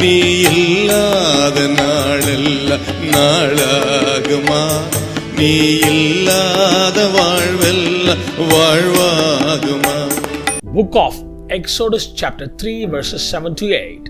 நீ இல்லாத நாளெல்லாம் நாளாகுமா? நீ இல்லாத வாழ்வெல்லாம் வாழ்வாகுமா? Book of Exodus chapter 3 verses 7 to 8.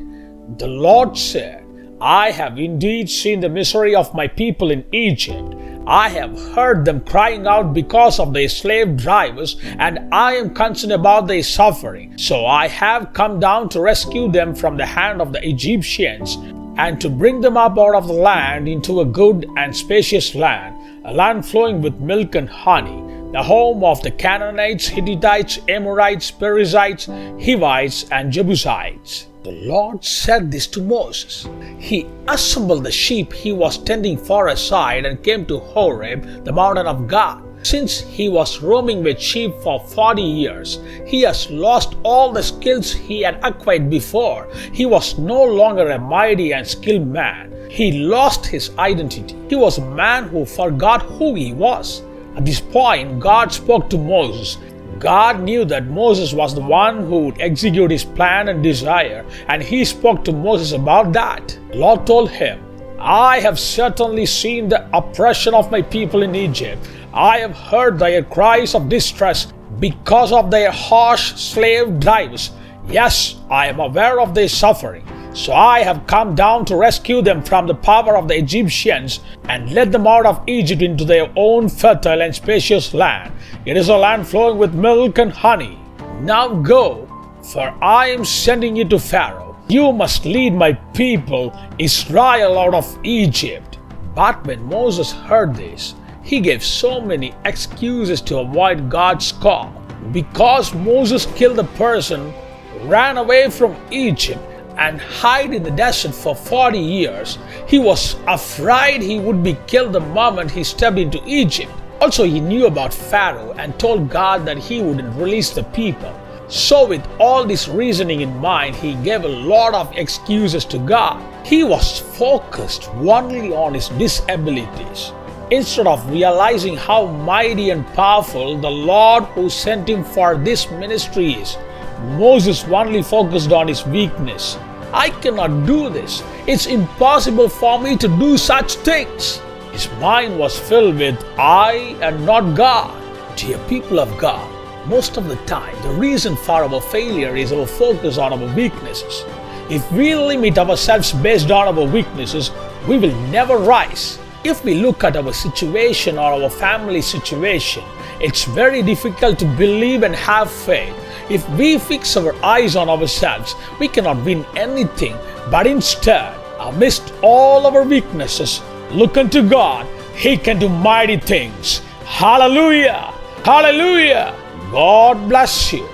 The Lord said, I have indeed seen the misery of my people in Egypt. I have heard them crying out because of their slave drivers, and I am concerned about their suffering. So I have come down to rescue them from the hand of the Egyptians, and to bring them up out of the land into a good and spacious land, a land flowing with milk and honey, the home of the Canaanites, Hittites, Amorites, Perizzites, Hivites, and Jebusites. The Lord said this to Moses. He assembled the sheep he was tending far aside and came to Horeb, the mountain of God. Since he was roaming with sheep for 40 years, he has lost all the skills he had acquired before. He was no longer a mighty and skilled man. He lost his identity. He was a man who forgot who he was. At this point, God spoke to Moses. God knew that Moses was the one who would execute his plan and desire, and he spoke to Moses about that. The Lord told him, I have certainly seen the oppression of my people in Egypt. I have heard their cries of distress because of their harsh slave drivers. Yes, I am aware of their suffering. So I have come down to rescue them from the power of the Egyptians and led them out of Egypt into their own fertile and spacious land. It is a land flowing with milk and honey. Now go, for I am sending you to Pharaoh. You must lead my people Israel out of Egypt. But when Moses heard this, he gave so many excuses to avoid God's call. Because Moses killed a person, ran away from Egypt, and hid in the desert for 40 years, he was afraid he would be killed the moment he stepped into Egypt. Also, he knew about Pharaoh and told God that he wouldn't release the people. So with all this reasoning in mind, he gave a lot of excuses to God. He was focused only on his disabilities. Instead of realizing how mighty and powerful the Lord who sent him for this ministry is, Moses only focused on his weakness. I cannot do this. It's impossible for me to do such things. His mind was filled with I and not God. Dear people of God, most of the time, the reason for our failure is our focus on our weaknesses. If we limit ourselves based on our weaknesses, we will never rise. If we look at our situation or our family situation, it's very difficult to believe and have faith. If we fix our eyes on ourselves, we cannot win anything. But instead, amidst all our weaknesses, look unto God. He can do mighty things. Hallelujah! Hallelujah! God bless you.